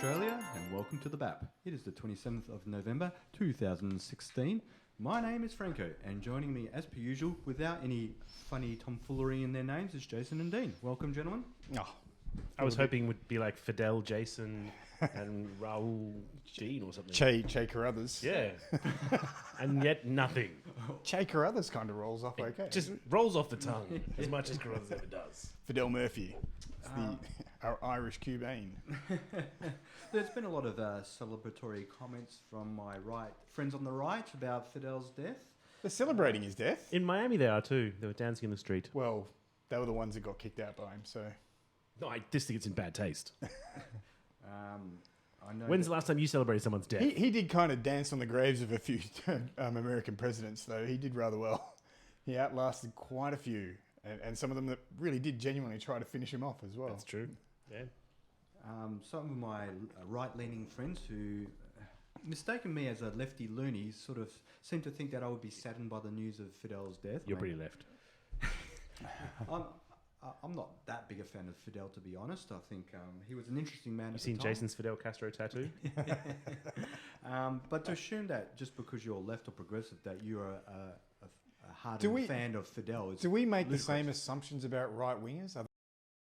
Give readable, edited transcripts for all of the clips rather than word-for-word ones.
Australia, and welcome to the BAP. It is the 27th of November 2016. My name is Franco, and joining me as per usual, without any funny tomfoolery in their names, is Jason and Dean. Welcome, gentlemen. Oh, I was hoping it would be like Fidel, Jason, and Raul Jean or something. Che Carruthers. Yeah. And yet nothing. Che Carruthers kind of rolls off okay. Just rolls off the tongue as much as Carruthers ever does. Fidel Murphy. It's our Irish Cubane. There's been a lot of celebratory comments from my friends on the right about Fidel's death. They're celebrating his death. In Miami they are too. They were dancing in the street. Well, they were the ones that got kicked out by him, so... No, I just think it's in bad taste. I know When's the last time you celebrated someone's death? He did kind of dance on the graves of a few American presidents, though. He did rather well. He outlasted quite a few, and some of them that really did genuinely try to finish him off as well. That's true. Yeah. Some of my right-leaning friends who, mistaken me as a lefty loony, sort of seem to think that I would be saddened by the news of Fidel's death. You're pretty left. I'm not that big a fan of Fidel, to be honest. I think he was an interesting man. You at seen the time. Jason's Fidel Castro tattoo? But to assume that just because you're left or progressive that you're a hardened fan of Fidel is do we make ludicrous. the same assumptions about right-wingers? Are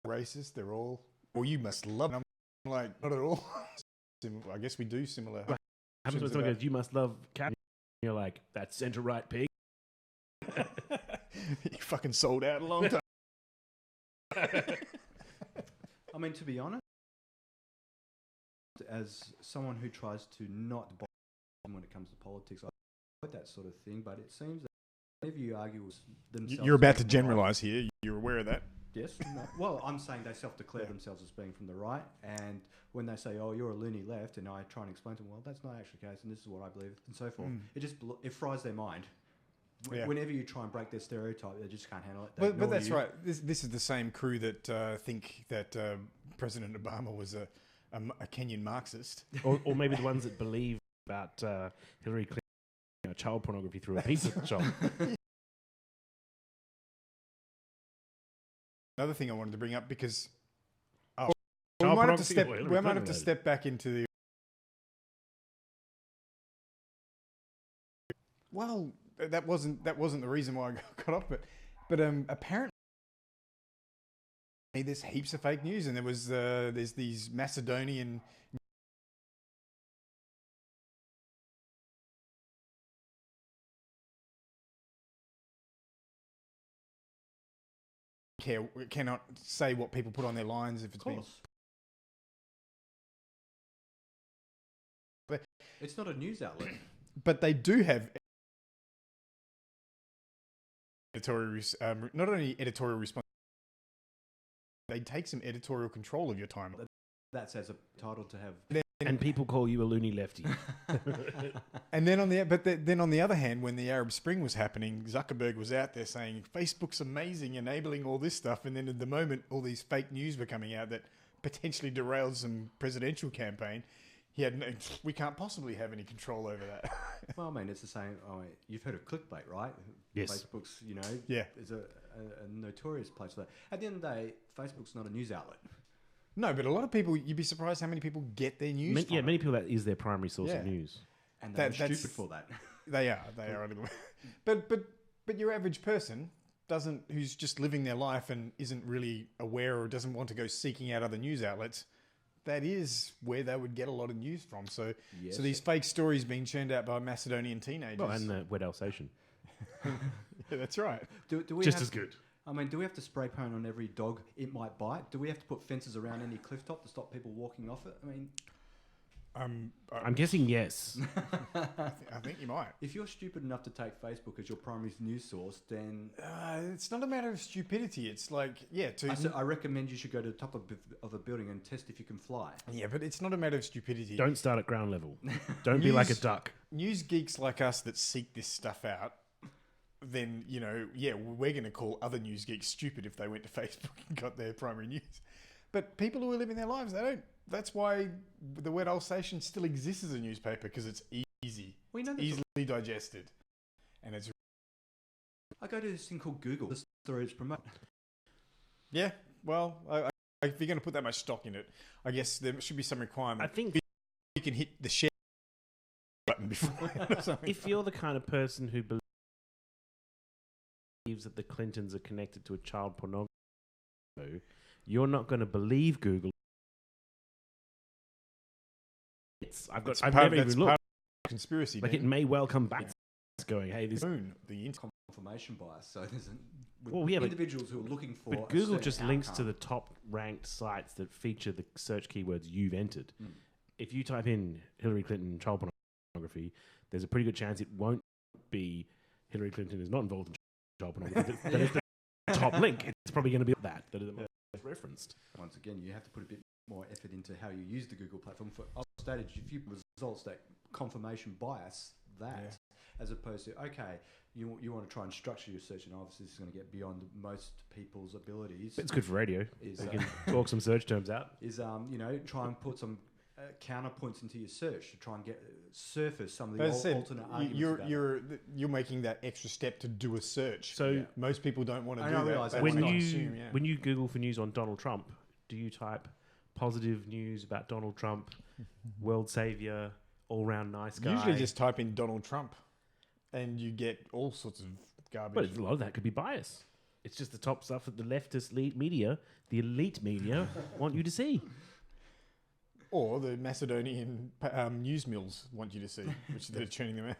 they racist? They're all... Or you must love them. I'm like, not at all. I guess we do similar... Happens when someone goes, you must love cat. You're like, that's centre-right pig. You fucking sold out a long time. I mean, to be honest, as someone who tries to not buy when it comes to politics, I like that sort of thing, but it seems that whenever you argue with themselves... You're about to being from the generalise here. You're aware of that? Yes. No. Well, I'm saying they self-declare themselves as being from the right, and when they say, "Oh, you're a loony left," and I try and explain to them, "Well, that's not actually the case, and this is what I believe," and so forth. It just it fries their mind. Yeah. Whenever you try and break their stereotype, they just can't handle it. But that's right. This is the same crew that think that President Obama was a Kenyan Marxist. or maybe the ones that believe about Hillary Clinton, child pornography through a pizza shop. Another thing I wanted to bring up because Child we might pornography have to step back into the... Well, that wasn't the reason why I got off, but apparently there's heaps of fake news, and there's these Macedonian cannot say what people put on their lines if it's been... It's not a news outlet. But they do have editorial, not only editorial responsibility, they take some editorial control of your time. That's as a title to have. And people call you a loony lefty. And then on the other hand, when the Arab Spring was happening, Zuckerberg was out there saying Facebook's amazing, enabling all this stuff, and then at the moment, all these fake news were coming out that potentially derailed some presidential campaign. We can't possibly have any control over that. Well, I mean, it's the same. You've heard of clickbait, right? Yes. Facebook's, Yeah. is a notorious place for that. At the end of the day, Facebook's not a news outlet. No, but a lot of people, you'd be surprised how many people get their news from many people, that is their primary source of Yeah. news. And they're That's stupid for that. They are. But your average person who's just living their life and isn't really aware or doesn't want to go seeking out other news outlets, that is where they would get a lot of news from. So, Yes. so these fake stories being churned out by Macedonian teenagers. Well, and the wet Alsatian. Yeah, that's right. Do we Just have, as good. I mean, do we have to spray paint on every dog it might bite? Do we have to put fences around any cliff top to stop people walking off it? I mean... I'm guessing yes. I think you might. If you're stupid enough to take Facebook as your primary news source, then... It's not a matter of stupidity. It's like, I recommend you should go to the top of a building and test if you can fly. Yeah, but it's not a matter of stupidity. Don't start at ground level. Don't be like a duck. News geeks like us that seek this stuff out, then, we're going to call other news geeks stupid if they went to Facebook and got their primary news. But people who are living their lives, they don't. That's why the Wet Alsatian still exists as a newspaper, because it's easy. Well, easily digested. And it's... I go to this thing called Google. The stories promote. Yeah, well, if you're going to put that much stock in it, I guess there should be some requirement. I think you can hit the share button before or something. if you're the kind of person who believes that the Clintons are connected to a child pornography, you're not going to believe Google. I've never even looked. Conspiracy. Like, it may well come back. It's going, hey, this. The confirmation bias. So there's Well, yeah, individuals who are looking for. But Google just links to the top ranked sites that feature the search keywords you've entered. If you type in Hillary Clinton child pornography, there's a pretty good chance it won't be Hillary Clinton is not involved in child pornography. That is the top link. It's probably going to be that is the most referenced. Once again, you have to put a bit more effort into how you use the Google platform. For stated a few results that confirmation bias as opposed to, okay, you want to try and structure your search, and obviously this is going to get beyond most people's abilities. But it's good for radio. Is, we can talk some search terms out. Is try and put some counterpoints into your search to try and surface some of the alternate arguments. You're making that extra step to do a search. So most people don't want to do that. When you Google for news on Donald Trump, do you type positive news about Donald Trump, world savior, all-round nice guy? Usually just type in Donald Trump and you get all sorts of garbage. But a lot of that could be bias. It's just the top stuff that the leftist the elite media want you to see. Or the Macedonian news mills want you to see, which they're churning them out.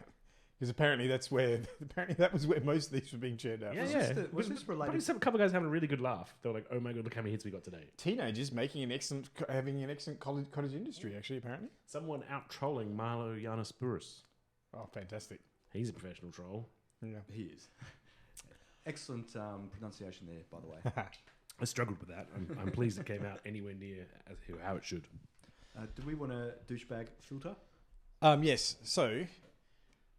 Because apparently that was where most of these were being churned out. Was this related? A couple of guys having a really good laugh. They were like, "Oh my god, look how many hits we got today!" Teenagers having an excellent cottage industry. Actually, apparently, someone out trolling Milo Yiannopoulos. Oh, fantastic! He's a professional troll. Yeah, he is. Excellent pronunciation there, by the way. I struggled with that. I'm pleased it came out anywhere near how it should. Do we want a douchebag filter? Yes. So,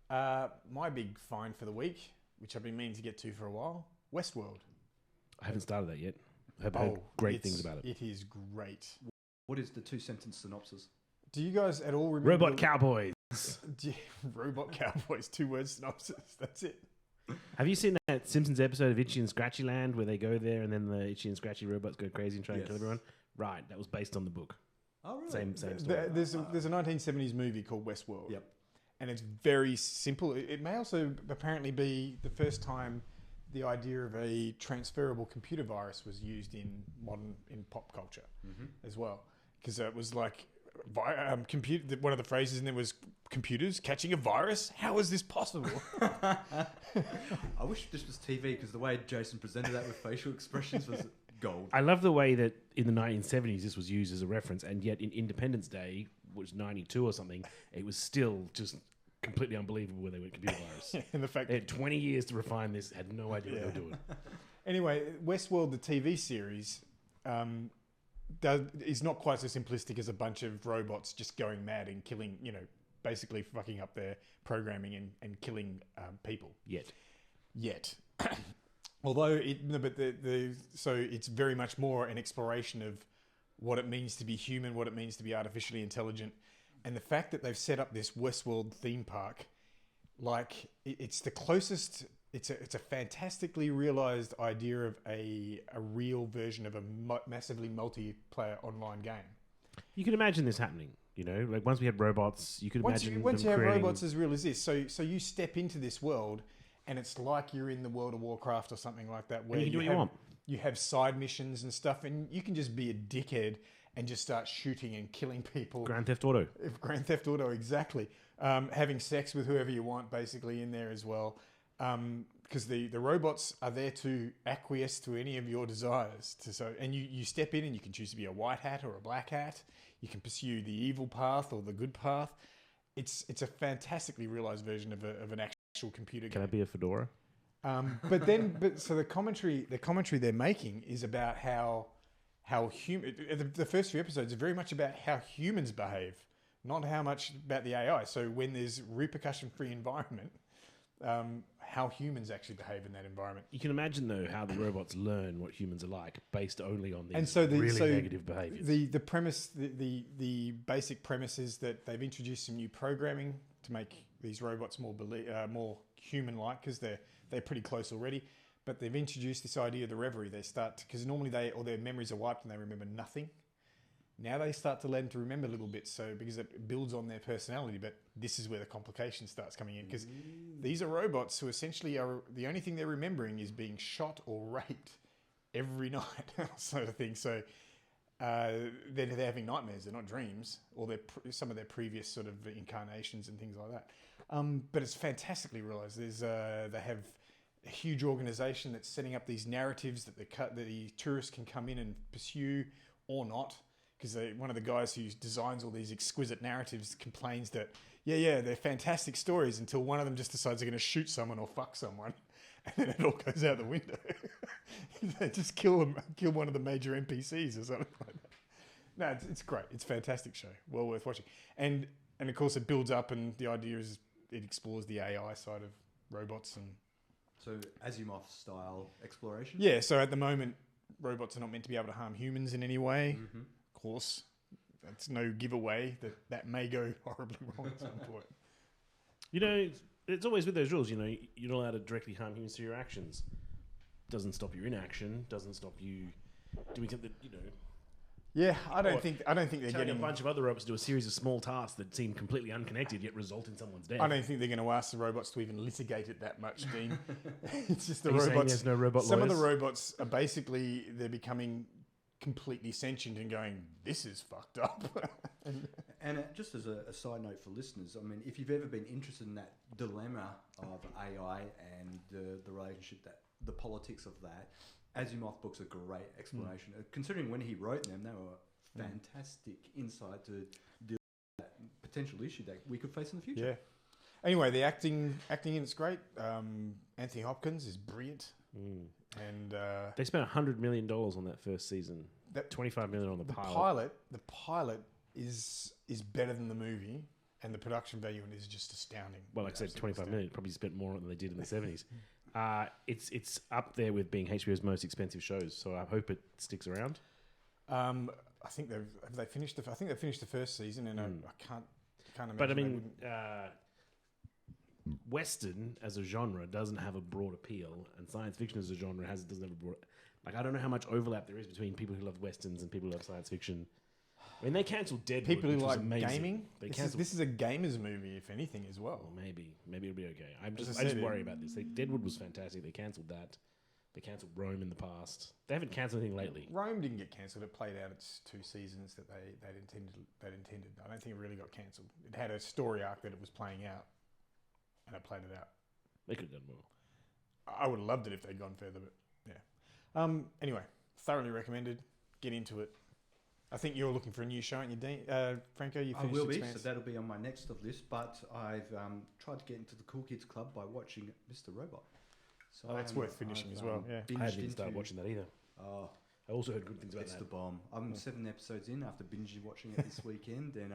my big find for the week, which I've been meaning to get to for a while, Westworld. I haven't started that yet. I've heard great things about it. It is great. What is the 2-sentence synopsis? Do you guys at all remember... Robot Cowboys. Robot Cowboys, 2-word synopsis. That's it. Have you seen that Simpsons episode of Itchy and Scratchy Land where they go there and then the Itchy and Scratchy robots go crazy and try and kill everyone? Right, that was based on the book. Oh, really? Same story. There's a 1970s movie called Westworld. Yep. And it's very simple. It may also apparently be the first time the idea of a transferable computer virus was used in pop culture as well. Because it was like one of the phrases in there was computers catching a virus. How is this possible? I wish this was TV because the way Jason presented that with facial expressions was gold. I love the way that in the 1970s this was used as a reference, and yet in Independence Day, which was 92 or something, it was still just completely unbelievable when they went computer virus. And the fact they had 20 years to refine this, had no idea what they were doing. Anyway, Westworld, the TV series, is not quite so simplistic as a bunch of robots just going mad and killing, basically fucking up their programming and killing people. Yet. Although so it's very much more an exploration of what it means to be human, what it means to be artificially intelligent, and the fact that they've set up this Westworld theme park, like it's the closest. It's a fantastically realized idea of a real version of a massively multiplayer online game. You can imagine this happening. Like once we had robots, you could imagine once you have robots as real as this. So you step into this world. And it's like you're in the World of Warcraft or something like that, where you can do what you want. You have side missions and stuff, and you can just be a dickhead and just start shooting and killing people. Grand Theft Auto. Grand Theft Auto, exactly. Having sex with whoever you want, basically, in there as well. Because the robots are there to acquiesce to any of your desires. And you step in and you can choose to be a white hat or a black hat. You can pursue the evil path or the good path. It's a fantastically realized version of an actual computer game. Can I be a fedora? So the commentary they're making is about how human. The first few episodes are very much about how humans behave, not how much about the AI. So when there's repercussion-free environment, how humans actually behave in that environment. You can imagine though how the robots learn what humans are like based only on these negative behaviors. The premise, the basic premise is that they've introduced some new programming to make these robots more human-like because they're pretty close already. But they've introduced this idea of the reverie. They start because normally their memories are wiped and they remember nothing. Now they start to learn to remember little bits, so because it builds on their personality. But this is where the complication starts coming in, because these are robots who essentially are the only thing they're remembering is being shot or raped every night, sort of thing. So they're having nightmares; they're not dreams, or some of their previous sort of incarnations and things like that. But it's fantastically realised. They have a huge organisation that's setting up these narratives that the tourists can come in and pursue or not. Because one of the guys who designs all these exquisite narratives complains that, they're fantastic stories until one of them just decides they're going to shoot someone or fuck someone. And then it all goes out the window. They just kill one of the major NPCs or something like that. No, it's great. It's a fantastic show. Well worth watching. And of course it builds up, and the idea is it explores the AI side of robots. And So Asimov style exploration? yeah, so at the moment, robots are not meant to be able to harm humans in any way. Mm-hmm. Of course, that's no giveaway that may go horribly wrong at some point. You know, it's always with those rules. You know, you're not allowed to directly harm humans through your actions. Doesn't stop your inaction. Doesn't stop you doing something. You know, Yeah, I don't think they're telling getting. a bunch of other robots to do a series of small tasks that seem completely unconnected yet result in someone's death. I don't think they're going to ask the robots to even litigate it that much, Dean. It's just the Are you saying robots. there's no robot Some of the lawyers? robots are basically they're becoming completely sentient and going, "This is fucked up." And just as a side note for listeners, I mean, if you've ever been interested in that dilemma of AI and the relationship, the politics of that, Asimov books are a great explanation. Considering when he wrote them, they were fantastic insight to deal with that potential issue that we could face in the future. Yeah. Anyway, the acting in it's great. Anthony Hopkins is brilliant, and They spent $100 million on that first season. That- $25 million on the pilot. The pilot is better than the movie, and the production value in it is just astounding. Well, like I said, Absolutely 25 million. Probably spent more on it than they did in the 70s. It's up there with being HBO's most expensive shows, so I hope it sticks around. I think they finished the first season, and I can't imagine. But I they mean, wouldn't. Western as a genre doesn't have a broad appeal, and science fiction as a genre doesn't have a broad. Like, I don't know how much overlap there is between people who love westerns and people who love science fiction. I mean, they cancelled Deadwood, people who which was like amazing. gaming. They This is a gamers movie, if anything, as well. Well, maybe it'll be okay. I As just I said, worry about this. Deadwood was fantastic. They cancelled that. They cancelled Rome in the past. They haven't cancelled anything lately. Rome didn't get cancelled. It played out its 2 seasons that they'd intended. I don't think it really got cancelled. It had a story arc that it was playing out, and it played it out. They could have done more. I would have loved it if they'd gone further, but yeah. Anyway, thoroughly recommended. Get into it. I think you're looking for a new show, aren't you, Dean? Franco, you I finished will be, Expanse? so that'll be on my next of list. But I've tried to get into the Cool Kids Club by watching Mr. Robot. So Oh, that's worth finishing as well, yeah. I binged haven't even started into- watching that either. Oh, I also heard good things about it's that. the bomb. I'm 7 episodes in after binge watching it this weekend, and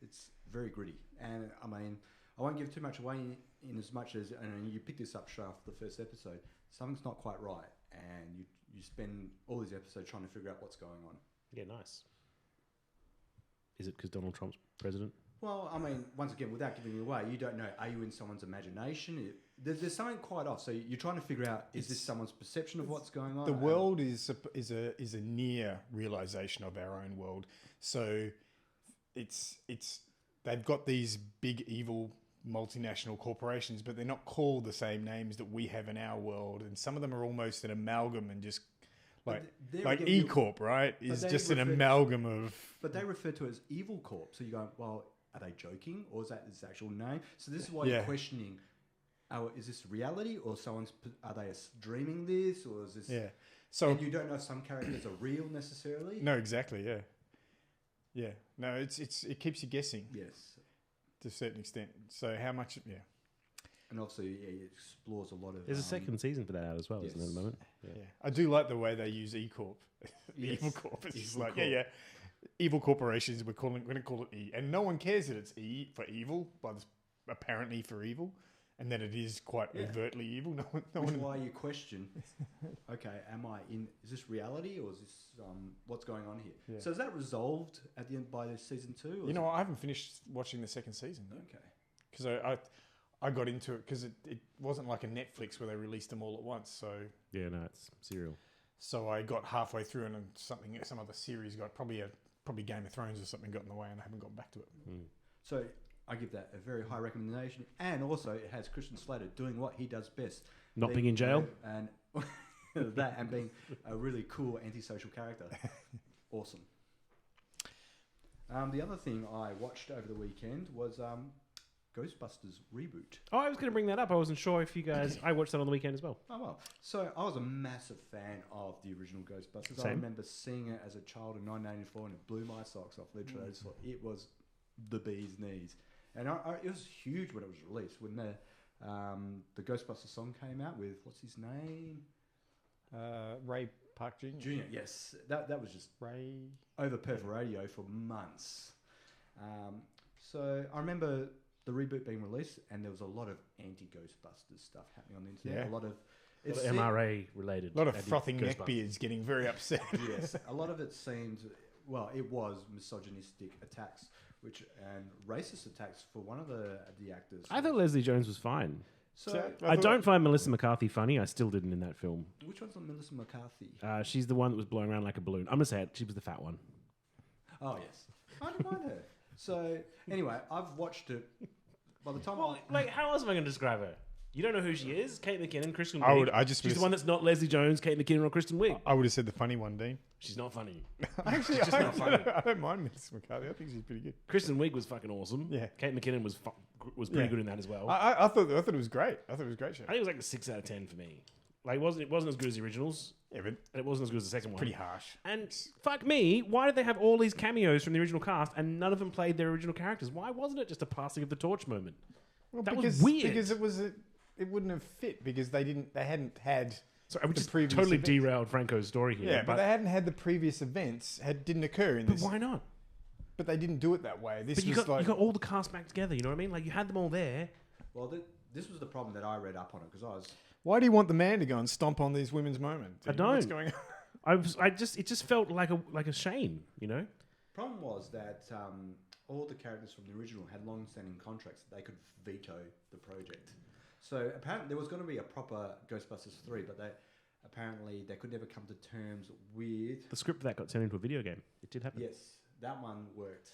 it's very gritty. And I mean, I won't give too much away in as much as, and you pick this up straight after the first episode. Something's not quite right, and you spend all these episodes trying to figure out what's going on. Yeah, nice. Is it because Donald Trump's president? Well, I mean, once again, without giving it away, you don't know. Are you in someone's imagination? There's something quite off. So you're trying to figure out: is this someone's perception of what's going on? The world is a near realization of our own world. So it's they've got these big evil multinational corporations, but they're not called the same names that we have in our world, and some of them are almost an amalgam and just like E Corp, right? Is just an amalgam of. But they refer to it as Evil Corp. So you go, well, are they joking, or is that its actual name? So this is why you're questioning. Oh, is this reality, or are they dreaming this, or is this? Yeah. So and you don't know if some characters are real necessarily. No, exactly. Yeah. Yeah. No, it keeps you guessing. Yes. To a certain extent. So how much? Yeah. And obviously, it explores a lot of. There's a second season for that out as well, isn't there, at the moment? Yeah. I do like the way they use E Corp. Evil Corp. It's just like, yeah. Evil corporations, we're going to call it E. And no one cares that it's E for evil, but it's apparently for evil. And that it is quite overtly evil. No Which is one. why you question, okay, is this reality, or is this, what's going on here? Yeah. So is that resolved at the end by season 2? You know, I haven't finished watching the second season. Okay. Because I got into it because it wasn't like a Netflix where they released them all at once. Yeah, no, it's serial. So I got halfway through and some other series got probably Game of Thrones or something got in the way and I haven't gotten back to it. So I give that a very high recommendation, and also it has Christian Slater doing what he does best, Not being in jail? and that, and being a really cool antisocial character. Awesome. The other thing I watched over the weekend was Ghostbusters reboot. Oh, I was going to bring that up. I wasn't sure if you guys... I watched that on the weekend as well. Oh, well. So I was a massive fan of the original Ghostbusters. Same. I remember seeing it as a child in 1984 and it blew my socks off, literally. I just thought it was the bee's knees. And it was huge when it was released. When the Ghostbusters song came out with, what's his name? Ray Park Jr. Junior, yes. That was just Ray over Perth Radio for months. So I remember the reboot being released, and there was a lot of anti-Ghostbusters stuff happening on the internet. Yeah. A lot of MRA related. A lot of frothing neckbeards getting very upset. Yes, a lot of it seemed, well, it was misogynistic attacks, and racist attacks for one of the actors. I thought Leslie Jones was fine. So. I don't find Melissa McCarthy funny. I still didn't in that film. Which one's on Melissa McCarthy? She's the one that was blowing around like a balloon. I'm going to say it. She was the fat one. Oh, yes. I didn't mind her. So, anyway, I've watched it. By the time how else am I going to describe her? You don't know who she is? Kate McKinnon, Kristen I Wiig. would. I just. She's the one that's not Leslie Jones, Kate McKinnon, or Kristen Wiig. I would have said the funny one, Dean. She's not funny. Actually, She's just not funny. I don't mind Miss McCarthy. I think she's pretty good. Kristen Wiig was fucking awesome. Yeah. Kate McKinnon was pretty good in that as well. I thought it was great. I thought it was a great show. I think it was like a 6 out of 10 for me. Like it wasn't as good as the originals, Yeah, but and it wasn't as good as the second one. pretty harsh. And fuck me, why did they have all these cameos from the original cast and none of them played their original characters? Why wasn't it just a passing of the torch moment? Well, That because, was weird. Because it wouldn't have fit because they hadn't had. So I would the just previous totally events. derailed Franco's story here. Yeah, but they hadn't had the previous events. Didn't occur in but this. why not? But they didn't do it that way. This But you was got all the cast back together. You know what I mean? Like you had them all there. Well, this was the problem that I read up on it, because I was... Why do you want the man to go and stomp on these women's moment? I don't. What's going on? It just felt like a shame. You know. Problem was that all the characters from the original had long-standing contracts that they could veto the project. So apparently there was going to be a proper Ghostbusters 3, but they could never come to terms with... The script for that got turned into a video game. It did happen. Yes, that one worked.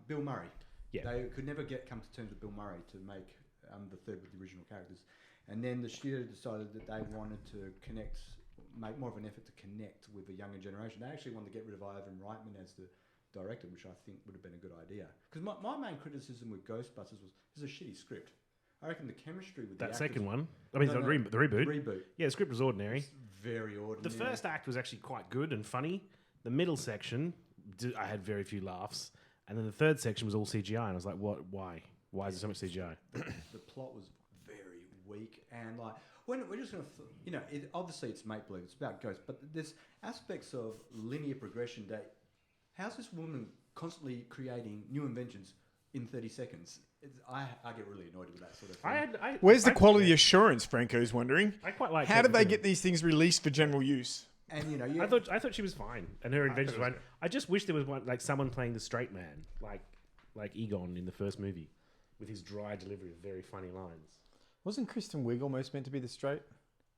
Bill Murray. Yeah. They could never come to terms with Bill Murray to make the third with the original characters. And then the studio decided that they wanted to make more of an effort to connect with the younger generation. They actually wanted to get rid of Ivan Reitman as the director, which I think would have been a good idea. Because my main criticism with Ghostbusters was it's a shitty script. I reckon the chemistry with That the second actors, one. I mean, No, the no, reboot. the reboot, Yeah, the script was ordinary. it's very ordinary. The first act was actually quite good and funny. The middle section, I had very few laughs. And then the third section was all CGI. And I was like, what? Why? Why is there so much CGI? The plot was very weak, and like when we're just going to, obviously it's make believe, it's about ghosts, but there's aspects of linear progression that how's this woman constantly creating new inventions in 30 seconds? I get really annoyed with that sort of thing. Where's the quality assurance? Franco's wondering. I quite like. How did they get these things released for general use? And I thought she was fine, and her inventions were fine. I just wish there was someone playing the straight man, like Egon in the first movie, with his dry delivery of very funny lines. Wasn't Kristen Wiig almost meant to be the straight?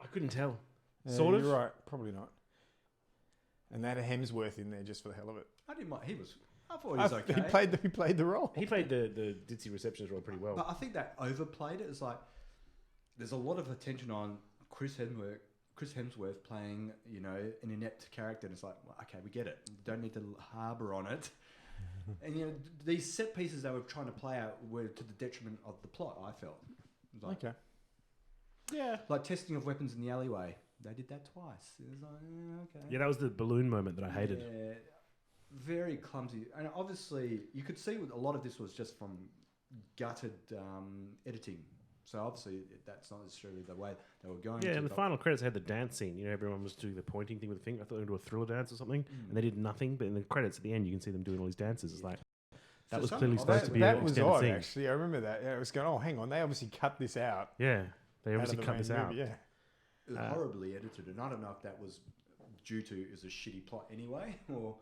I couldn't tell. Yeah, sort of. You're right. Probably not. And that Hemsworth in there just for the hell of it. I didn't mind. I thought he was okay. He played the role. He played the ditzy receptionist role pretty well. But I think that overplayed it. It's like there's a lot of attention on Chris Hemsworth playing, an inept character, and it's like, well, okay, we get it. You don't need to harbour on it. And these set pieces they were trying to play out were to the detriment of the plot. I felt. It was like, Okay. Yeah. Like testing of weapons in the alleyway. They did that twice. It was like, okay. Yeah, that was the balloon moment that I hated. Yeah, very clumsy. And obviously, you could see a lot of this was just from gutted editing. So obviously, that's not necessarily the way they were going. Yeah, to, and the but- final credits had the dance scene. Everyone was doing the pointing thing with the finger. I thought they were going to do a thriller dance or something, and they did nothing. But in the credits at the end, you can see them doing all these dances. It's like that So was some clearly of supposed to be That an was extended odd, scene. actually. I remember that. Yeah, it was going, oh, hang on. They obviously cut this out. Yeah, they obviously of the cut this main out. movie, Yeah. It was horribly edited, and I don't know if that was due to is a shitty plot anyway, or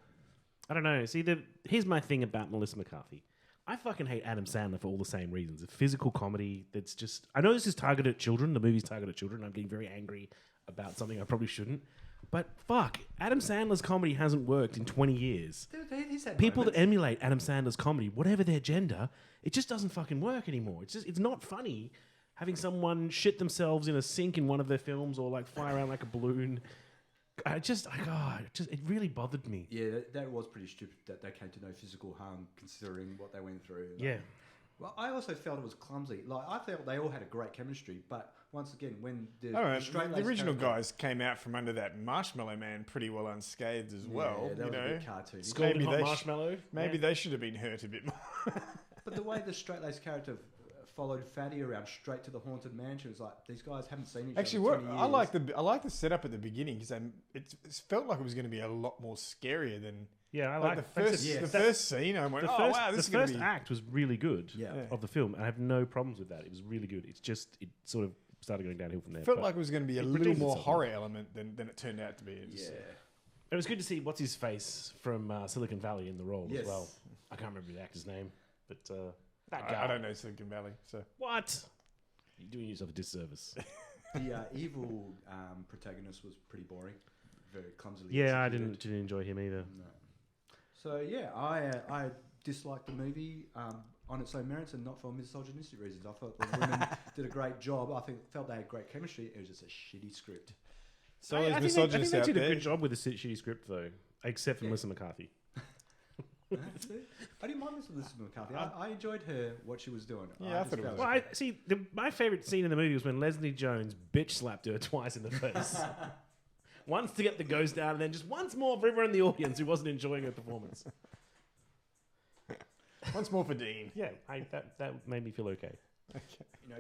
I don't know. See, here's my thing about Melissa McCarthy. I fucking hate Adam Sandler for all the same reasons. A physical comedy that's just... I know this is targeted at children. The movie's targeted at children. I'm getting very angry about something I probably shouldn't. But fuck, Adam Sandler's comedy hasn't worked in 20 years. People that emulate Adam Sandler's comedy, whatever their gender, it just doesn't fucking work anymore. It's not funny having someone shit themselves in a sink in one of their films or like fly around like a balloon. It really bothered me. Yeah, that was pretty stupid that they came to no physical harm considering what they went through. Yeah. Well, I also felt it was clumsy. Like, I felt they all had a great chemistry, but once again, when the the original guys came out from under that Marshmallow Man pretty well unscathed as well. Yeah, that was a bit cartoony. Scalding hot marshmallow. Maybe they should have been hurt a bit more. But the way the straight-laced character followed Fatty around straight to the haunted mansion, was like, these guys haven't seen each Actually, other in 20 years. I like the setup at the beginning because it felt like it was going to be a lot more scarier than. Yeah, I like the first scene. I went, wow, this is going to be. The first act was really good Yeah. of the film. I have no problems with that. It was really good. It's just it sort of started going downhill from there. Felt like it was going to be a little more horror element than it turned out to be. It was good to see what's his face from Silicon Valley in the role as well. I can't remember the actor's name, but that guy. I don't know Silicon Valley, so what? You're doing yourself a disservice. The evil protagonist was pretty boring, very clumsily. Yeah, executed. I didn't enjoy him either. No. So yeah, I disliked the movie on its own merits and not for misogynistic reasons. I thought the women did a great job. Felt they had great chemistry. It was just a shitty script. So I think misogynists they out did a there. good job with the shitty script though, except for Melissa McCarthy. I didn't mind Melissa McCarthy. I enjoyed her, what she was doing. Yeah, I thought it was. Well, my favourite scene in the movie was when Leslie Jones bitch slapped her twice in the face. Once to get the ghost out, and then just once more for everyone in the audience who wasn't enjoying her performance. Once more for Dean. Yeah, that made me feel okay.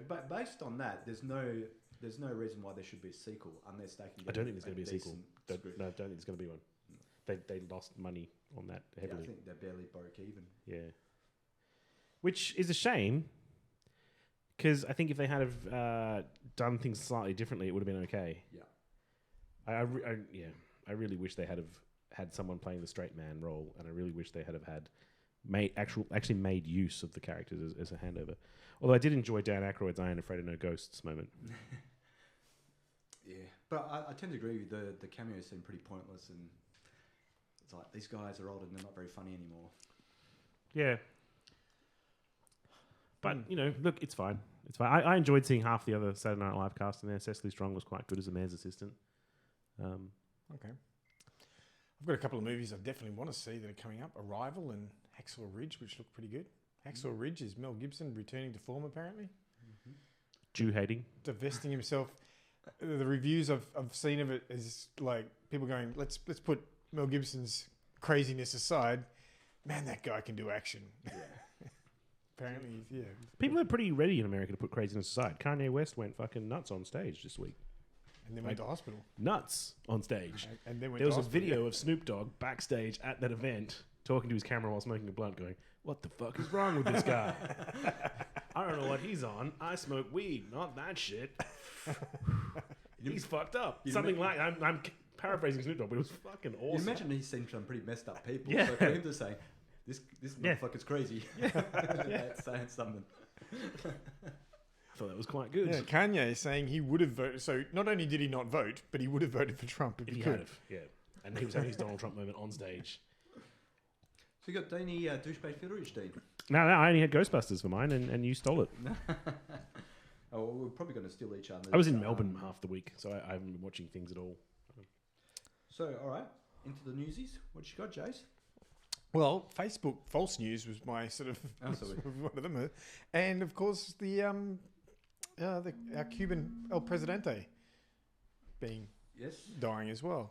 But based on that, there's no reason why there should be a sequel unless they can. I don't think there's going to be a sequel. No, I don't think there's going to be one. They lost money on that heavily. Yeah, I think they barely broke even. Yeah, which is a shame because I think if they had have done things slightly differently, it would have been okay. Yeah. I really wish they had someone playing the straight man role, and I really wish they had actually made use of the characters as a handover. Although I did enjoy Dan Aykroyd's "I Ain't Afraid of No Ghosts" moment. Yeah, but I tend to agree with you. The cameos seem pretty pointless, and it's like these guys are old and they're not very funny anymore. Yeah, but look, it's fine. It's fine. I enjoyed seeing half the other Saturday Night Live cast in there. Cecily Strong was quite good as a man's assistant. Okay. I've got a couple of movies I definitely want to see that are coming up. Arrival and Hacksaw Ridge, which look pretty good. Hacksaw Ridge is Mel Gibson returning to form, apparently. Mm-hmm. Jew hating. Divesting himself. The reviews I've seen of it is like people going, let's put Mel Gibson's craziness aside. Man, that guy can do action. Yeah. Apparently, yeah. People are pretty ready in America to put craziness aside. Kanye West went fucking nuts on stage this week. And then went to hospital. Nuts on stage. And then went there was to a video of Snoop Dogg backstage at that event talking to his camera while smoking a blunt going, what the fuck is wrong with this guy? I don't know what he's on. I smoke weed, not that shit. He's fucked up. Something like... I'm paraphrasing Snoop Dogg, but it was fucking awesome. You imagine he's seen some pretty messed up people. Yeah. So for him to say, this motherfucker's crazy. That's saying something. I thought that was quite good. Yeah, Kanye saying he would have voted. So not only did he not vote, but he would have voted for Trump if he could. Yeah. And he was having his Donald Trump moment on stage. So you got Deanie douchebag footage, Dean? No, I only had Ghostbusters for mine, and you stole it. Oh, well, we're probably going to steal each other. I was in Melbourne half the week, so I haven't been watching things at all. So, all right, into the newsies. What you got, Jace? Well, Facebook false news was my sort of one of them, and of course our Cuban El Presidente being dying as well.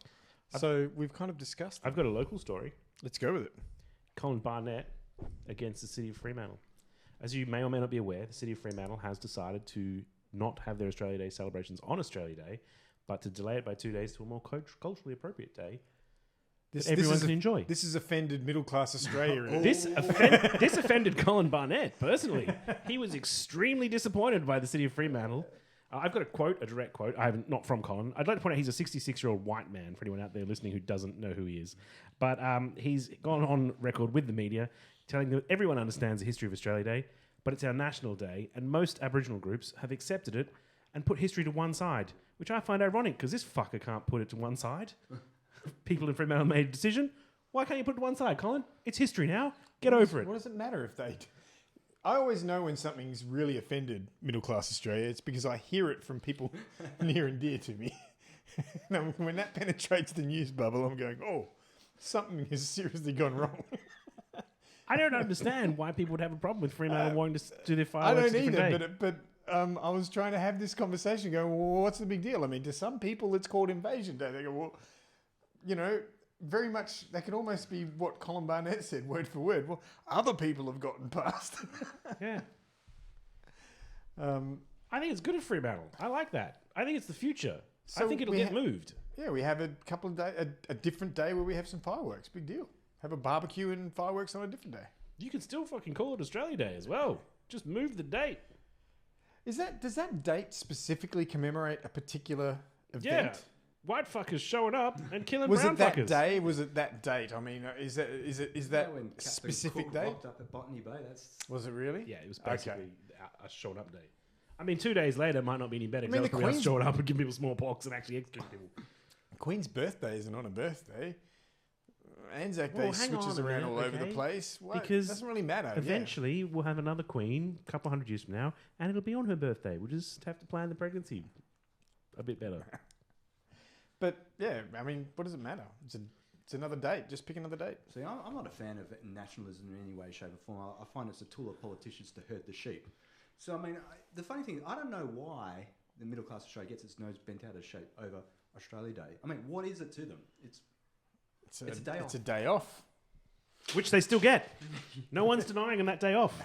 So we've kind of discussed that. I've got a local story. Let's go with it. Colin Barnett against the city of Fremantle. As you may or may not be aware, the city of Fremantle has decided to not have their Australia Day celebrations on Australia Day, but to delay it by 2 days to a more culturally appropriate day that everyone can enjoy. This has offended middle-class Australia. This offended Colin Barnett, personally. He was extremely disappointed by the city of Fremantle. I've got a direct quote. Not from Colin. I'd like to point out he's a 66-year-old white man, for anyone out there listening who doesn't know who he is. But he's gone on record with the media telling them everyone understands the history of Australia Day, but it's our national day, and most Aboriginal groups have accepted it and put history to one side, which I find ironic because this fucker can't put it to one side. People in Fremantle made a decision. Why can't you put it to one side, Colin? It's history now. Get over it. What does it matter if they... I always know when something's really offended middle-class Australia. It's because I hear it from people near and dear to me. And when that penetrates the news bubble, I'm going, oh, something has seriously gone wrong. I don't understand why people would have a problem with Fremantle wanting to do their I fireworks don't a different either, day. but I was trying to have this conversation going, well, what's the big deal? I mean, to some people, it's called Invasion Day. They go, well, you know, very much, that could almost be what Colin Barnett said, word for word. Well, other people have gotten past. Yeah. I think it's good at Fremantle. I like that. I think it's the future. I So think it'll we get moved. Yeah, we have a couple of days, a different day where we have some fireworks. Big deal. Have a barbecue and fireworks on a different day. You can still fucking call it Australia Day as well. Just move the date. Does that date specifically commemorate a particular event? Yeah. White fuckers showing up and killing Was brown it that fuckers. day? Was it that date? I mean, is that when Captain specific Cook day? rocked up at Botany Bay. That's Was it really? Yeah, it was basically a showing up day. I mean, 2 days later might not be any better. I mean, because the that was Queen's- showing up and giving people smallpox and actually executing people. Queen's birthday isn't on a birthday. Anzac Well, Day hang switches on a around minute, all over the okay? place. What? Because it doesn't really matter. Eventually, we'll have another queen a couple hundred years from now, and it'll be on her birthday. We'll just have to plan the pregnancy a bit better. But yeah, I mean, what does it matter? It's another date. Just pick another date. See, I'm not a fan of nationalism in any way, shape, or form. I find it's a tool of politicians to herd the sheep. So, I mean, the funny thing, I don't know why the middle class Australia gets its nose bent out of shape over Australia Day. I mean, what is it to them? It's a day off. It's a day off. Which they still get. No one's denying them that day off.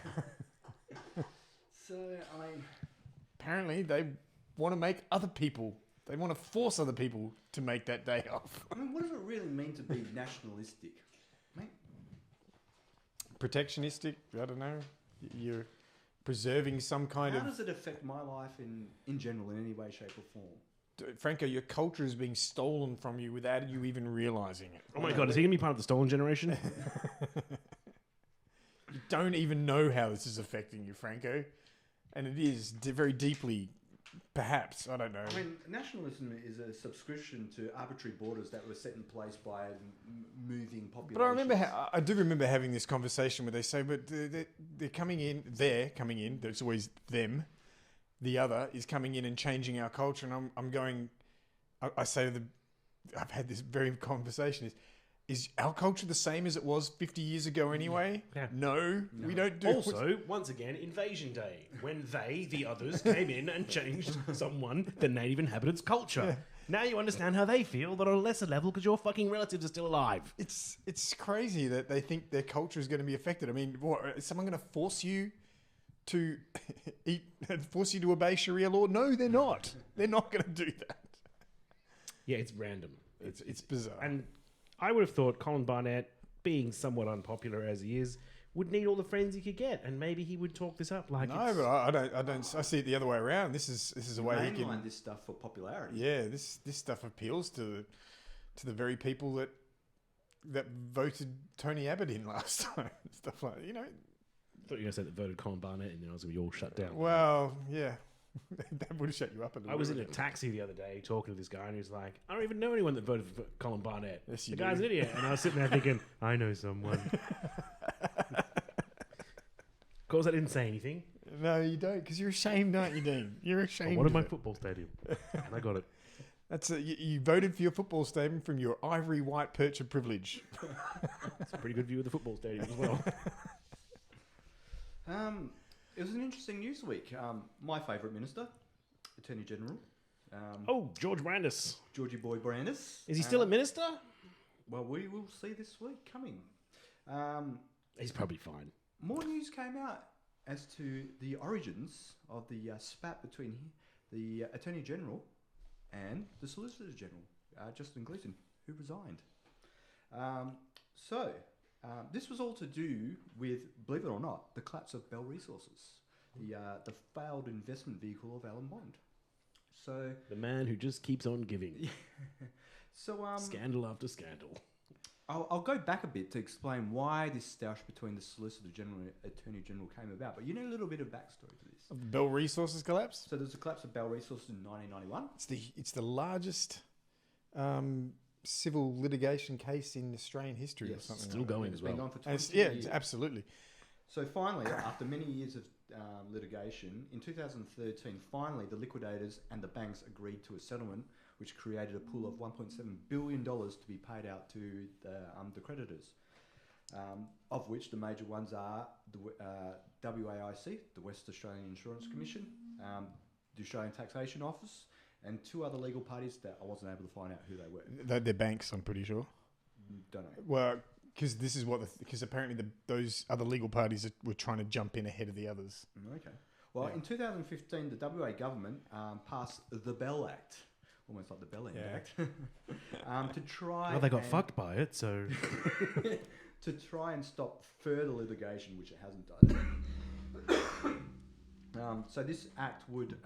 So, I mean, Apparently, they want to make other people. They want to force other people to make that day off. what does it really mean to be nationalistic? Mate, Protectionistic. I don't know. You're preserving some kind how of. does it affect my life in general in any way, shape, or form? Franco, your culture is being stolen from you without you even realizing it. Oh my God, is he going to be part of the stolen generation? You don't even know how this is affecting you, Franco. And it is very deeply, perhaps, I don't know. I mean, nationalism is a subscription to arbitrary borders that were set in place by moving populations. But I do remember having this conversation where they say, but they're coming in, there's always them. The other is coming in and changing our culture. And I'm going, I say to them, I've had this very conversation is our culture the same as it was 50 years ago anyway? Yeah. No, we don't do Also, once again, Invasion Day, when they, the others, came in and changed the native inhabitants' culture. Yeah. Now you understand how they feel, but on a lesser level because your fucking relatives are still alive. It's crazy that they think their culture is going to be affected. I mean, what, is someone going to force you to force you to obey Sharia law? No, they're not. They're not going to do that. Yeah, it's random. It's bizarre. And I would have thought Colin Barnett, being somewhat unpopular as he is, would need all the friends he could get, and maybe he would talk this up. Like, no, but I don't. I see it the other way around. This is a way he mainline can. this stuff for popularity. Yeah, this stuff appeals to the very people that voted Tony Abbott in last time. Stuff like that, you know. I thought you were going to say that voted Colin Barnett, and then I was going to be all shut down. Well, yeah, that would have shut you up a little. I was in bit. a taxi the other day talking to this guy, and he was like, "I don't even know anyone that voted for Colin Barnett. Yes, the you guy's do. an idiot." And I was sitting there thinking, "I know someone." Of course, I didn't say anything. No, you don't, because you're ashamed, aren't you, Dean? You're I ashamed. wanted of my it. football stadium, and I got it. That's you voted for your football stadium from your ivory white perch of privilege. It's a pretty good view of the football stadium as well. It was an interesting news week. My favourite minister, Attorney General, Oh, George Brandis. Georgie Boy Brandis. Is he still a minister? Well, we will see this week coming. He's probably fine. More news came out as to the origins of the spat between the Attorney General and the Solicitor General, Justin Gleeson, who resigned. This was all to do with, believe it or not, the collapse of Bell Resources, the failed investment vehicle of Alan Bond. So The man who just keeps on giving. So Scandal after scandal. I'll go back a bit to explain why this stoush between the Solicitor General and Attorney General came about. But you need a little bit of backstory to this. Of the Bell Resources collapse. So there's a collapse of Bell Resources in 1991. It's the largest civil litigation case in Australian history, or Yes, something. still like that. going It's as been well. going for And 20 it's- years. absolutely. So finally, after many years of litigation, in 2013, finally the liquidators and the banks agreed to a settlement which created a pool of $1.7 billion to be paid out to the creditors, of which the major ones are the WAIC, the West Australian Insurance Commission, the Australian Taxation Office, and two other legal parties that I wasn't able to find out who they were. They're banks, I'm pretty sure. Don't know. Well, because this is because apparently those other legal parties were trying to jump in ahead of the others. Okay. Well, Yeah. in 2015, the WA government passed the Bell Act, almost like the Bell End Yeah. Act, to try. Well, they got and- fucked by it, so to try and stop further litigation, which it hasn't done. So this act would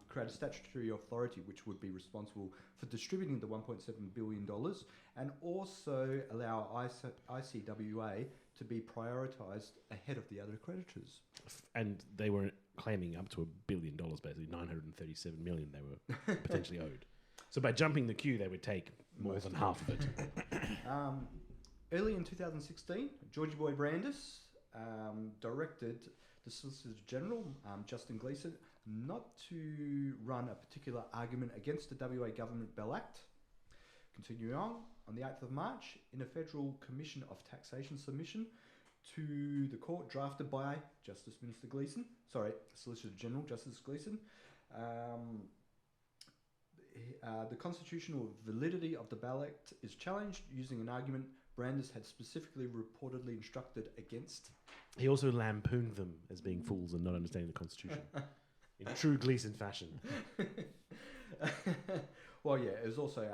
create a statutory authority which would be responsible for distributing the $1.7 billion and also allow ICWA to be prioritised ahead of the other creditors. and they were claiming up to $1 billion, basically 937 million they were potentially owed. So by jumping the queue, they would take more Most than of half of it. Early in 2016, Georgie Boy Brandis directed the Solicitor General, Justin Gleeson, not to run a particular argument against the WA Government Bell Act. Continuing on the 8th of March, in a Federal Commission of Taxation submission to the court drafted by Solicitor General Justice Gleeson, the constitutional validity of the Bell Act is challenged using an argument Brandis had specifically reportedly instructed against. He also lampooned them as being fools and not understanding the Constitution. In true Gleeson fashion. Well, yeah, it was also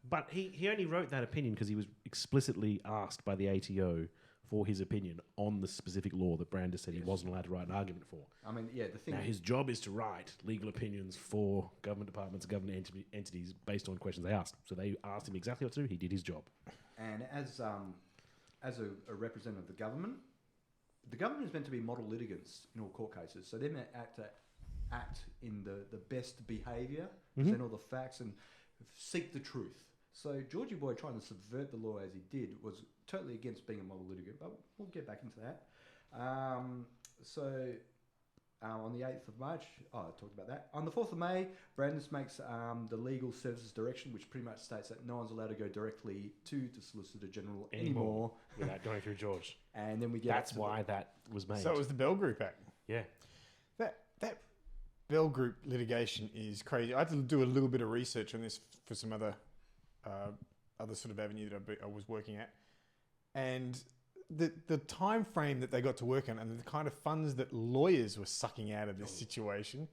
But he only wrote that opinion because he was explicitly asked by the ATO for his opinion on the specific law that Brandis said he wasn't allowed to write an argument for. I mean, yeah, the thing. Now, his job is to write legal opinions for government departments, government entities based on questions they ask. So they asked him exactly what to do. He did his job. And as a representative of the government is meant to be model litigants in all court cases. So they're meant to act in the best behaviour, present all the facts, and seek the truth. So Georgie Boy trying to subvert the law as he did was totally against being a model litigant, but we'll get back into that. On the 8th of March, I talked about that. On the 4th of May, Brandis makes the legal services direction, which pretty much states that no one's allowed to go directly to the Solicitor General anymore. Without going through George. And then we get That's why that was made. So it was the Bell Group Act. Yeah. That Bell Group litigation is crazy. I had to do a little bit of research on this for some other sort of avenue that I was working at, and the time frame that they got to work on and the kind of funds that lawyers were sucking out of this situation,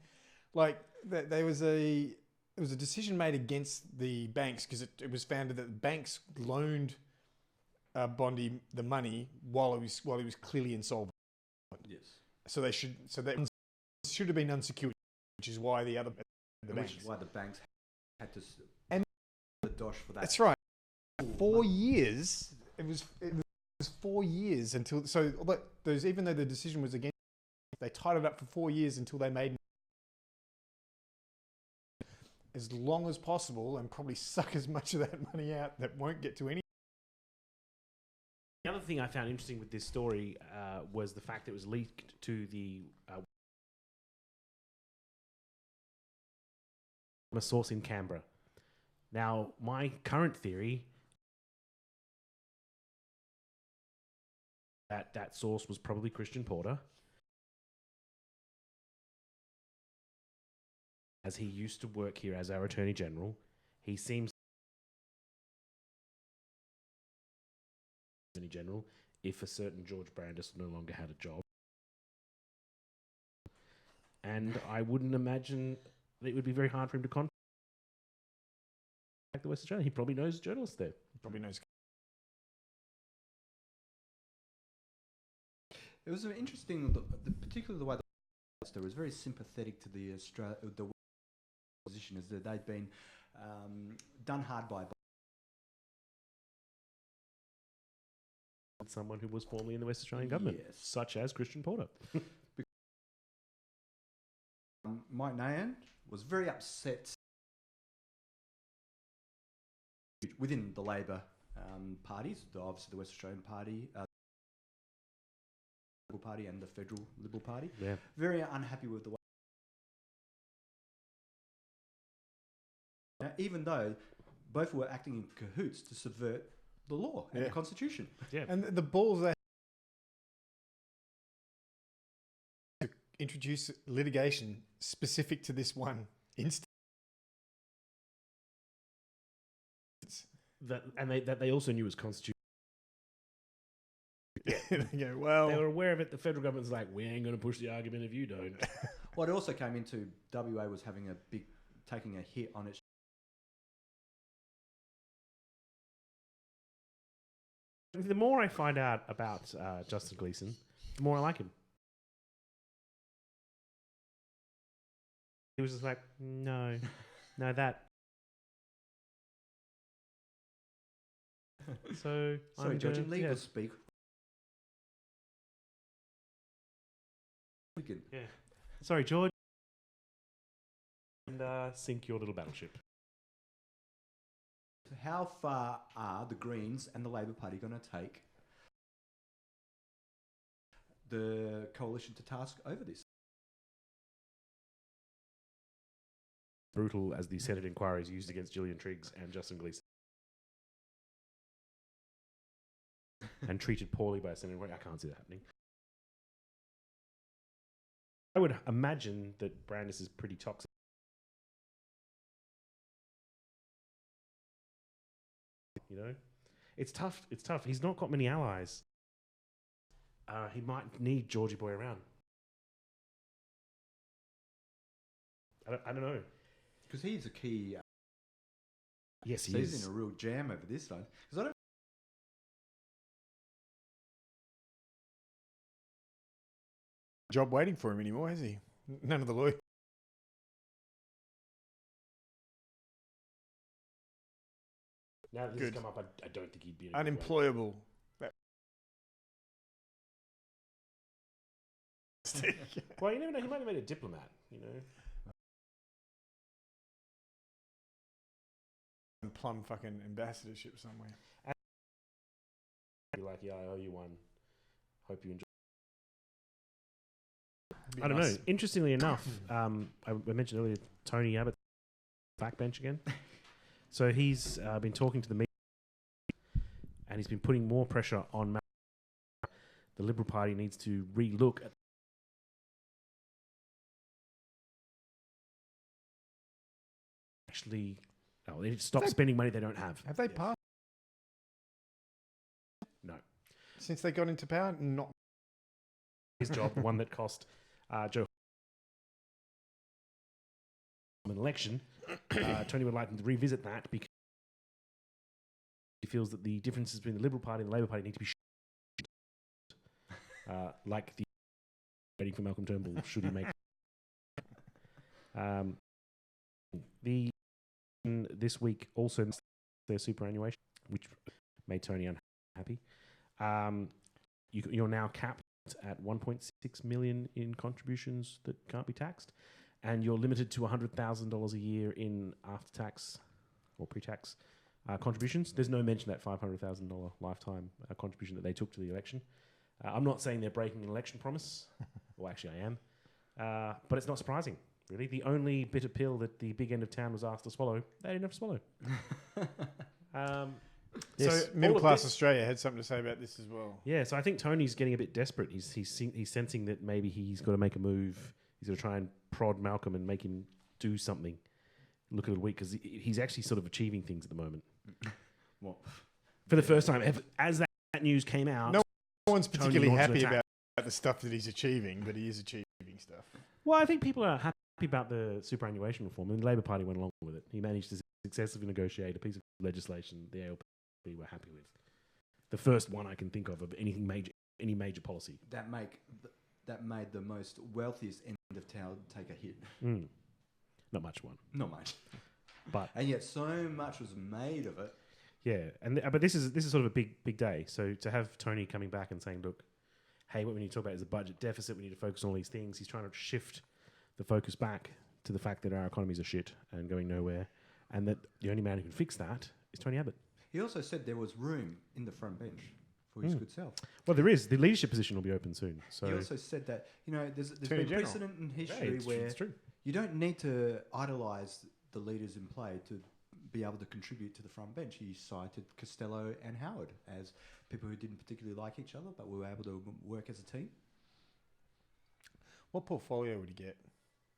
like there was a decision made against the banks because it was found that the banks loaned Bondi the money while he was clearly insolvent. Yes. So that should have been unsecured, which is why the banks. Which is why the banks had to And the dosh for that. That's right. 4 years. It was 4 years until even though the decision was against, they tied it up for 4 years until they made as long as possible and probably suck as much of that money out that won't get to any. The other thing I found interesting with this story was the fact that it was leaked to the a source in Canberra. Now, my current theory that source was probably Christian Porter, as he used to work here as our Attorney General. He seems Attorney General if a certain George Brandis no longer had a job. And I wouldn't imagine that it would be very hard for him to contact the West Australia. He probably knows journalists there. Probably knows. It was an interesting, particularly the way they was very sympathetic to the position, is that they'd been done hard by someone who was formerly in the West Australian government, Yes. such as Christian Porter. Mike Nayan was very upset within the Labor parties, obviously the West Australian Party, Liberal Party and the Federal Liberal Party. Yeah. Very unhappy with the way. Now, even though both were acting in cahoots to subvert the law and the Constitution. Yeah. And the balls they to introduce litigation specific to this one instance. That they also knew was constitutional. They go, well, They were aware of it. The federal government's like, we ain't going to push the argument if you don't. What also came into WA was taking a hit on its. The more I find out about Justin Gleeson, the more I like him. He was just like, no, that. So, Sorry, George, in legal speak. Yeah. Sorry, George. And sink your little battleship. How far are the Greens and the Labor Party going to take the coalition to task over this? Brutal as the Senate inquiries used against Gillian Triggs and Justin Gleeson. And treated poorly by a Senate inquiry. I can't see that happening. I would imagine that Brandis is pretty toxic. You know? It's tough. It's tough. He's not got many allies. He might need Georgie Boy around. I don't know. Because he's a key. Yes, he so is. He's in a real jam over this one. Because I don't. job waiting for him anymore, has he? None of the lawyers. Now that this Good. has come up, I don't think he'd be Unemployable. Well, you never know. He might have made a diplomat, you know. Plum fucking ambassadorship somewhere. Be like, yeah, I owe you one. Hope you enjoy. Be I don't nice. know. Interestingly enough, I mentioned earlier Tony Abbott backbench again. So he's been talking to the media, and he's been putting more pressure on. The Liberal Party needs to re-look at. Actually, they need to stop spending money they don't have. Have they passed No. since they got into power? Not. His job, the one that cost Joe an election. Tony would like them to revisit that because he feels that the differences between the Liberal Party and the Labor Party need to be like the waiting for Malcolm Turnbull should he make this week also their superannuation, which made Tony unhappy. You're now capped at 1.6 million in contributions that can't be taxed, and you're limited to $100,000 a year in after-tax or pre-tax contributions. There's no mention of that $500,000 lifetime contribution that they took to the election. I'm not saying they're breaking an election promise. Well, actually, I am. But it's not surprising, really. The only bitter pill that the big end of town was asked to swallow, they didn't have to swallow. Yes, So middle all of class this- Australia had something to say about this as well. Yeah, so I think Tony's getting a bit desperate. He's sensing that maybe he's got to make a move. He's got to try and prod Malcolm and make him do something. Look a little weak because he's actually sort of achieving things at the moment. Well, For the first time, as that news came out, No one's Tony particularly launched an happy attack. about the stuff that he's achieving, but he is achieving stuff. Well, I think people are happy about the superannuation reform, and the Labor Party went along with it. He managed to successfully negotiate a piece of legislation the ALP were happy with. The first one I can think of any major policy. that made the most wealthiest end of town take a hit. Not much one. Not much. But And yet so much was made of it. Yeah, but this is sort of a big day. So to have Tony coming back and saying, look, hey, what we need to talk about is a budget deficit. We need to focus on all these things. He's trying to shift the focus back to the fact that our economies are shit and going nowhere, and that the only man who can fix that is Tony Abbott. He also said there was room in the front bench for his good self. Well, there is. The leadership position will be open soon. So He also said that, there's Attorney been General. precedent in yeah, history where it's true. you don't need to idolise the leaders in play to be able to contribute to the front bench. He cited Costello and Howard as people who didn't particularly like each other, but were able to work as a team. What portfolio would he get?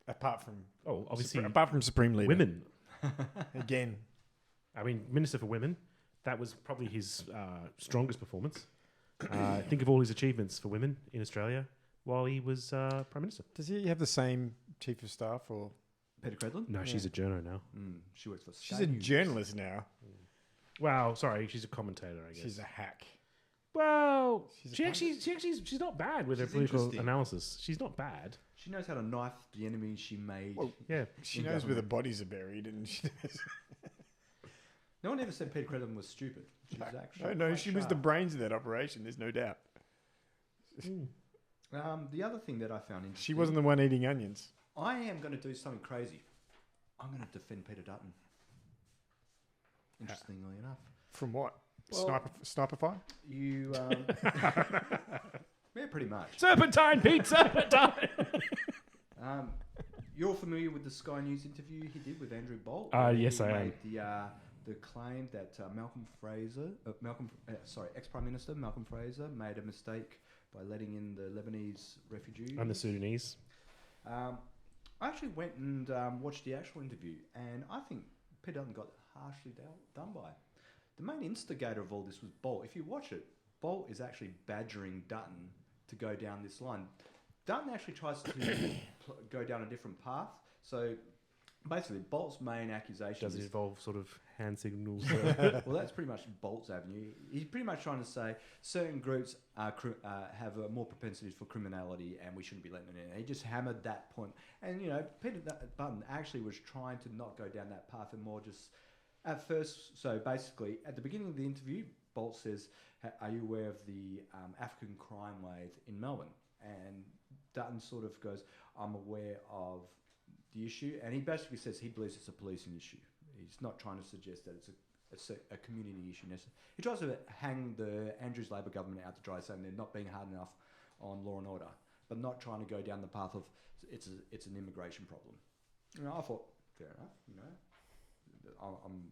Apart from obviously apart from Supreme Leader. women. Again. I mean, Minister for Women. That was probably his strongest performance. Think of all his achievements for women in Australia while he was Prime Minister. Does he have the same chief of staff or? Peter Credlin? No, she's a journo now. She works for She's Sky a News. journalist now. Well, sorry, she's a commentator, I guess. She's a hack. Well, She's she's not bad with her She's political interesting. analysis. She's not bad. She knows how to knife the enemies she made. Well, Yeah. She In knows where the government. bodies are buried, and she knows. No one ever said Peter Credlin was stupid. She was actually No, quite she was the sharp. brains of that operation. There's no doubt. The other thing that I found interesting... She wasn't the one eating onions. I am going to do something crazy. I'm going to defend Peter Dutton. Interestingly enough. From what? Well- Sniper fire? You... yeah, pretty much. Serpentine, Pete, serpentine. You're familiar with the Sky News interview he did with Andrew Bolt? Yes, I am. Made the claim that ex-Prime Minister Malcolm Fraser made a mistake by letting in the Lebanese refugees. And the Sudanese. I actually went and watched the actual interview, and I think Peter Dutton got harshly done by. The main instigator of all this was Bolt. If you watch it, Bolt is actually badgering Dutton to go down this line. Dutton actually tries to go down a different path. So basically, Bolt's main accusation Does it is... involve sort of hand signals? Well, that's pretty much Bolt's avenue. He's pretty much trying to say certain groups have more propensities for criminality and we shouldn't be letting it in. He just hammered that point. And, Peter Dutton actually was trying to not go down that path and more just... At first, so basically, at the beginning of the interview, Bolt says, are you aware of the African crime wave in Melbourne? And Dutton sort of goes, I'm aware of the issue. And he basically says he believes it's a policing issue. He's not trying to suggest that it's a community issue necessarily. He tries to hang the Andrews Labor government out to dry, saying they're not being hard enough on law and order, but not trying to go down the path of it's an immigration problem. I thought, fair enough, I'm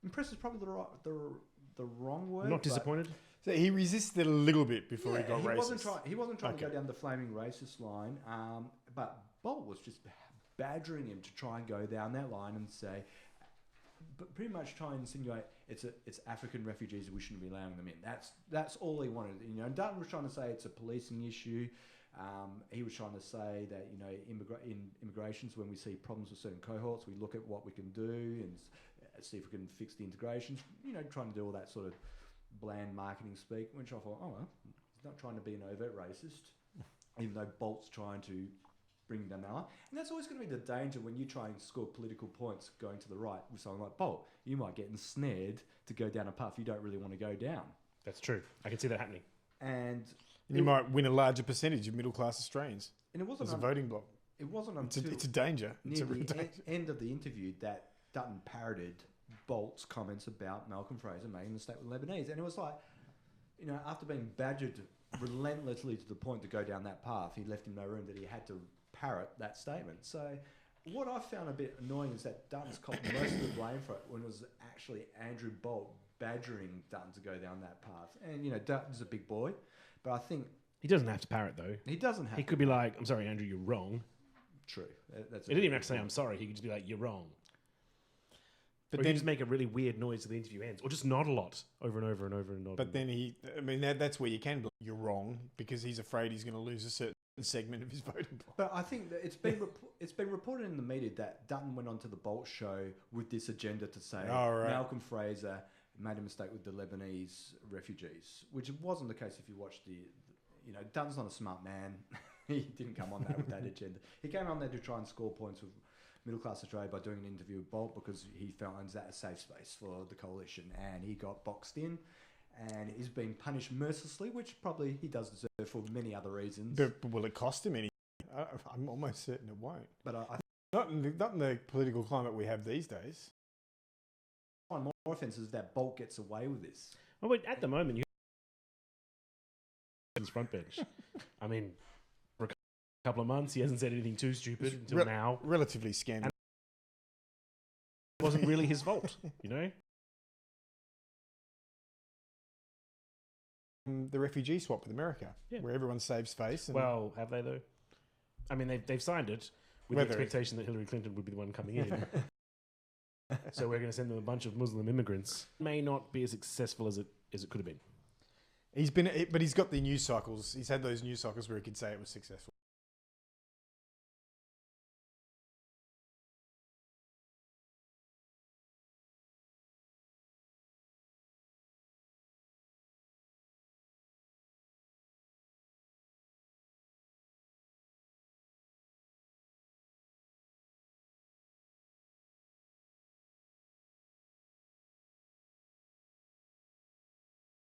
impressed is probably the wrong word. Not but disappointed? So he resisted a little bit before he got racist. He wasn't trying to Okay. go down the flaming racist line, but Bolt was just badgering him to try and go down that line and say, but pretty much try and insinuate it's African refugees, we shouldn't be allowing them in. That's all he wanted. And Dutton was trying to say it's a policing issue. He was trying to say that in immigrations, when we see problems with certain cohorts, we look at what we can do and see if we can fix the integrations. Trying to do all that sort of bland marketing speak. Which I thought, oh well, he's not trying to be an overt racist, even though Bolt's trying to bring them out. And that's always going to be the danger when you try and score political points going to the right with someone like Bolt. You might get ensnared to go down a path you don't really want to go down. That's true. I can see that happening. And You might win a larger percentage of middle class Australians it wasn't as a voting bloc. It wasn't It's until a danger. It's near a real the danger. end of the interview that Dutton parroted Bolt's comments about Malcolm Fraser making a mistake with Lebanese. And it was like, after being badgered relentlessly to the point to go down that path, he left him no room that he had to parrot that statement. So what I found a bit annoying is that Dutton's copped most of the blame for it when it was actually Andrew Bolt badgering Dutton to go down that path. And, Dutton's a big boy, but I think He doesn't have to parrot, though. he doesn't have He could be like, I'm sorry, Andrew, you're wrong. True. That's He didn't even have to say, I'm sorry. He could just be like, you're wrong. But Or then you just make a really weird noise till the interview ends. Or just nod a lot over and over and over and nod. But then that's where you can believe you're wrong because he's afraid he's going to lose a certain segment of his voting bloc. But I think that it's been reported in the media that Dutton went onto the Bolt show with this agenda to say Malcolm Fraser made a mistake with the Lebanese refugees, which wasn't the case if you watch Dutton's not a smart man. He didn't come on that with that agenda. He came on there to try and score points with Middle Class Australia by doing an interview with Bolt because he finds that a safe space for the coalition, and he got boxed in. And he's been punished mercilessly, which probably he does deserve for many other reasons. But will it cost him anything? I'm almost certain it won't. But I Not in the political climate we have these days. find more offences that Bolt gets away with this. Oh, wait, at the moment, you his front bench. I mean, for a couple of months, he hasn't said anything too stupid until now. Relatively scandalous. It wasn't really his fault, you know? The refugee swap with America, where everyone saves face. And Well, have they, though? I mean, they've signed it with the expectation that Hillary Clinton would be the one coming in. So we're going to send them a bunch of Muslim immigrants. May not be as successful as it could have been. But he's got the news cycles. He's had those news cycles where he could say it was successful.